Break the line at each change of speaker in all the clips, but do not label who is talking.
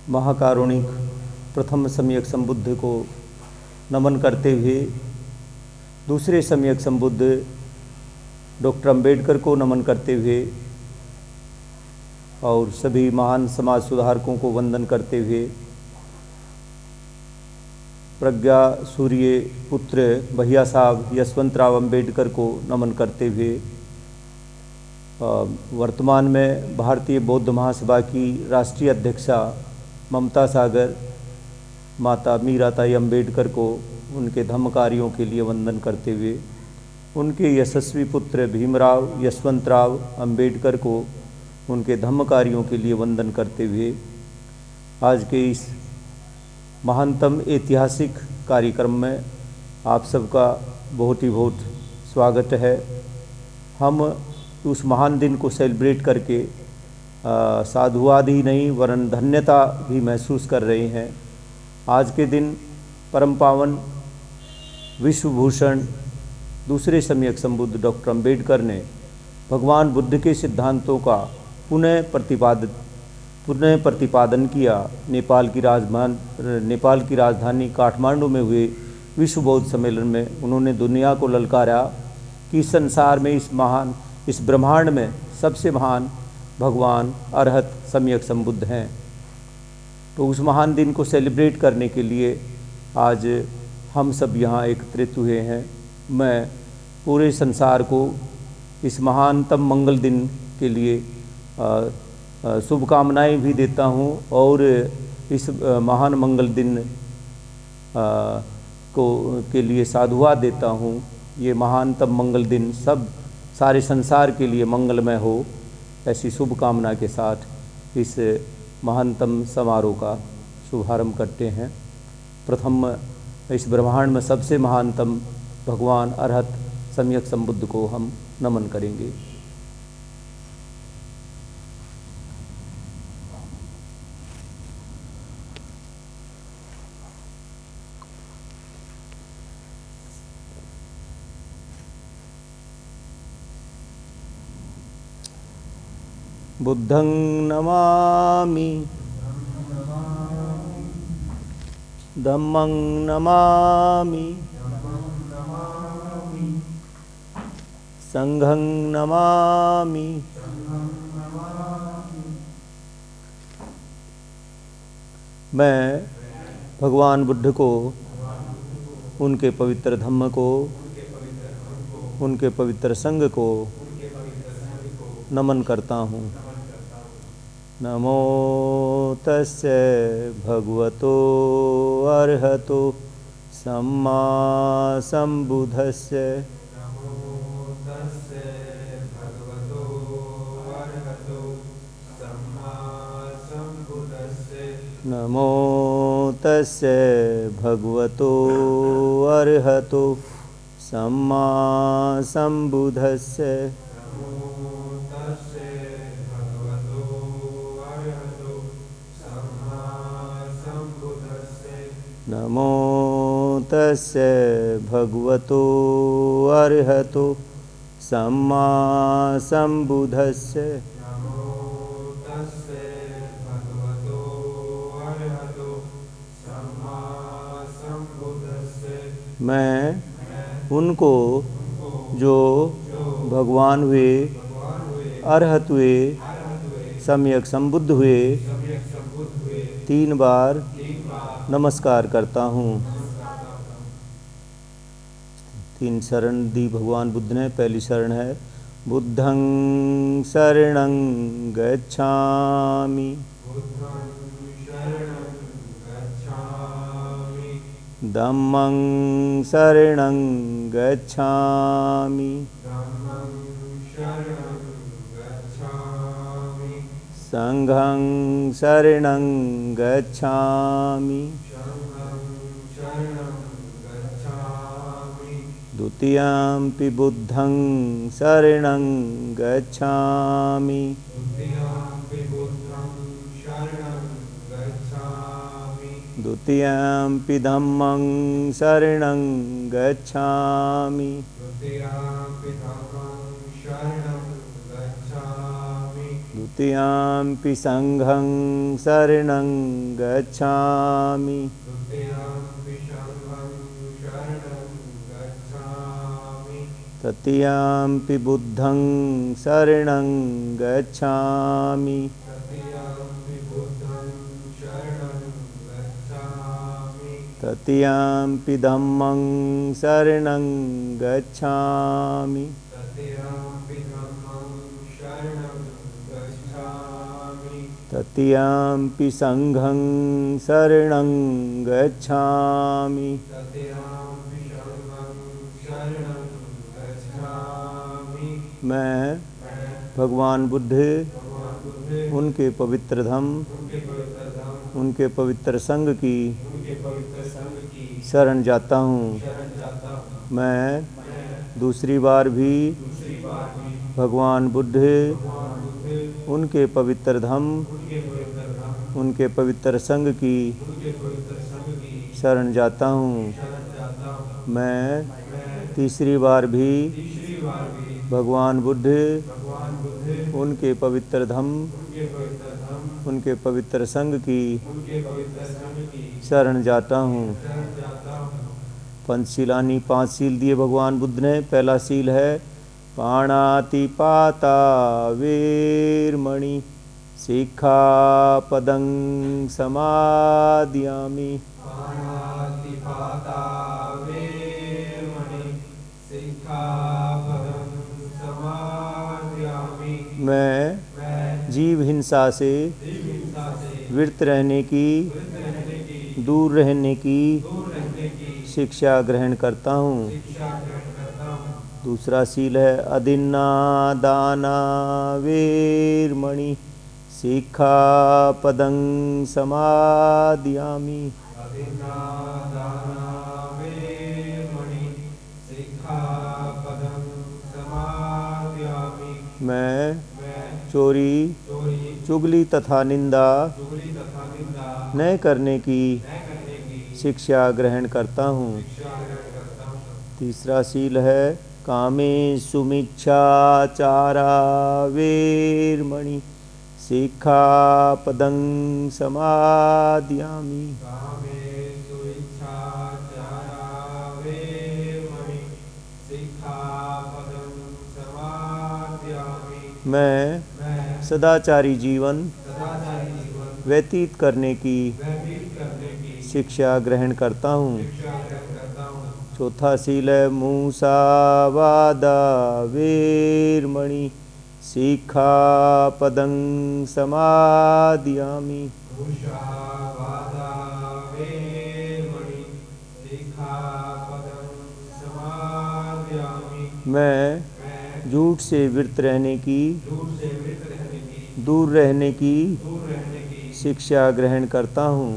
महाकारुणिक प्रथम सम्यक संबुद्ध को नमन करते हुए दूसरे सम्यक संबुद्ध डॉक्टर अंबेडकर को नमन करते हुए और सभी महान समाज सुधारकों को वंदन करते हुए प्रज्ञा सूर्य पुत्र भैया साहब यशवंतराव अंबेडकर को नमन करते हुए वर्तमान में भारतीय बौद्ध महासभा की राष्ट्रीय अध्यक्षा ममता सागर माता मीराताई अंबेडकर को उनके धम्म कार्यों के लिए वंदन करते हुए उनके यशस्वी पुत्र भीमराव यशवंतराव अंबेडकर को उनके धम्म कार्यों के लिए वंदन करते हुए आज के इस महानतम ऐतिहासिक कार्यक्रम में आप सबका बहुत ही बहुत स्वागत है। हम उस महान दिन को सेलिब्रेट करके साधुवाद ही नहीं वरन धन्यता भी महसूस कर रहे हैं। आज के दिन परम पावन विश्वभूषण दूसरे सम्यक संबुद्ध डॉक्टर अंबेडकर ने भगवान बुद्ध के सिद्धांतों का पुनः प्रतिपादन किया। नेपाल की राजधानी काठमांडू में हुए विश्व बौद्ध सम्मेलन में उन्होंने दुनिया को ललकारा कि संसार में इस ब्रह्मांड में सबसे महान भगवान अरहत सम्यक संबुद्ध हैं। तो उस महान दिन को सेलिब्रेट करने के लिए आज हम सब यहाँ एकत्रित हुए हैं। मैं पूरे संसार को इस महानतम मंगल दिन के लिए शुभकामनाएं भी देता हूँ और इस महान मंगल दिन के लिए साधुवाद देता हूँ। ये महानतम मंगल दिन सारे संसार के लिए मंगलमय हो, ऐसी शुभकामना के साथ इस महानतम समारोह का शुभारंभ करते हैं। प्रथम इस ब्रह्मांड में सबसे महानतम भगवान अरहत सम्यक संबुद्ध को हम नमन करेंगे। बुद्धं नमामि धम्मं नमामि संघं नमामि मैं भगवान बुद्ध को, उनके पवित्र धम्म को, उनके पवित्र संघ को नमन करता हूँ। नमो तस्य भगवतो अर्हतो सम्मा सम्बुद्धस्य नमो तस्य भगवतो अर्हतो सम्मा सम्बुद्धस्य नमो तस्य भगवतो अर्हतो सम्मा सम्बुद्धस्य मैं उनको जो भगवान हुए, अरहत हुए, सम्यक संबुद्ध हुए, 3 बार नमस्कार करता हूँ। 3 शरण दी भगवान बुद्ध ने। पहली शरण है बुद्धं शरणं गच्छामि, धम्मं शरणं गच्छामि, संघं शरणं गच्छामि, द्वितीयंपि बुद्धं शरणं गच्छामि, द्वितीयंपि धम्मं शरणं गच्छामि, तृतीयाम्पि संघं शरणं गच्छामि। तृतीयाम्पि बुद्धं शरणं गच्छामि। तृतीयाम्पि धम्मं शरणं गच्छामि। तृतीयाम्पि संघं शरणं गच्छामि। मैं भगवान बुद्ध, उनके पवित्र धम्म, उनके पवित्र संघ की शरण जाता हूँ। मैं दूसरी बार भी भगवान बुद्ध, उनके पवित्र धम्म, उनके पवित्र संघ की शरण जाता हूँ। मैं तीसरी बार भी भगवान बुद्ध, उनके पवित्र धम्म, उनके पवित्र संघ की शरण जाता हूँ। पंचशीलानी 5 सील दिए भगवान बुद्ध ने। पहला सील है पाणातिपाता वेरमणि सिक्खापदं समादयामि। मैं जीव हिंसा से विरत रहने की, दूर रहने की शिक्षा ग्रहण करता हूँ। दूसरा सील है अदिन्ना दाना वेरमणि सिक्खापदं समादयामि। मैं चोरी, चुगली तथा निंदा न करने की शिक्षा ग्रहण करता हूँ। तीसरा सील है कामेषु मिच्छाचारा वेरमणि सिक्खापदं समादयामि। मैं सदाचारी जीवन व्यतीत करने की शिक्षा ग्रहण करता हूँ। चौथा सील है मूसावादा वेरमणि सिक्खापदं समादयामि। मैं झूठ से विरत रहने की, दूर रहने की शिक्षा ग्रहण करता हूँ।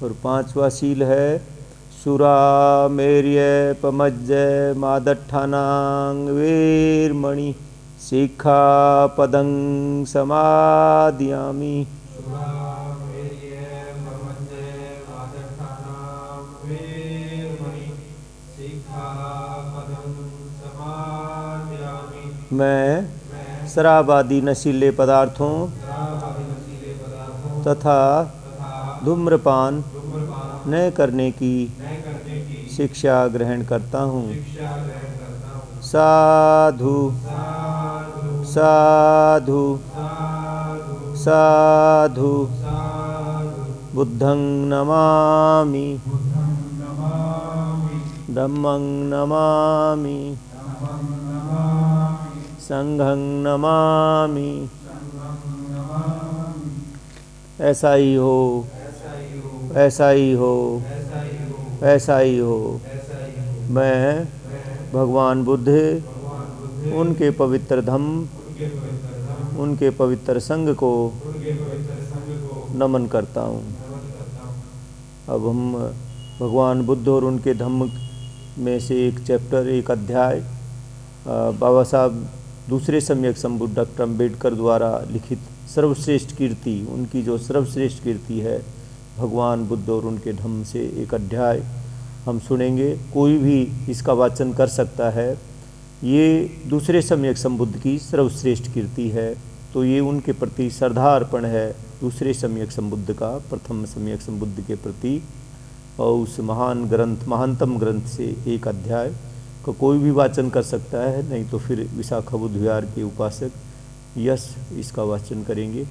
और 5वां सील है सुरामेर्य पमज्जय मादट्ठानां वेरमणि सिक्खापदं समादयामि। मैं शराब आदि नशीले पदार्थों तथा धूम्रपान न करने की शिक्षा ग्रहण करता हूँ। साधु साधु साधु बुद्धं नमामि, धम्मं नमामि, संघं नमामि। ऐसा ही हो, ऐसा ही हो, ऐसा ही हो। मैं भगवान बुद्ध, उनके पवित्र धम्म, उनके पवित्र संघ को नमन करता हूँ। अब हम भगवान बुद्ध और उनके धम्म में से एक चैप्टर, एक अध्याय बाबा साहब दूसरे सम्यक संबुद्ध डॉक्टर अम्बेडकर द्वारा लिखित सर्वश्रेष्ठ कीर्ति, उनकी जो सर्वश्रेष्ठ कीर्ति है भगवान बुद्ध और उनके धम्म से एक अध्याय हम सुनेंगे। कोई भी इसका वाचन कर सकता है। ये दूसरे सम्यक संबुद्ध की सर्वश्रेष्ठ कीर्ति है। तो ये उनके प्रति श्रद्धा अर्पण है दूसरे सम्यक संबुद्ध का, प्रथम सम्यक संबुद्ध के प्रति। और उस महान ग्रंथ, महानतम ग्रंथ से एक अध्याय का कोई भी वाचन कर सकता है, नहीं तो फिर विशाखा बुद्ध विहार के उपासक यश इसका वाचन करेंगे।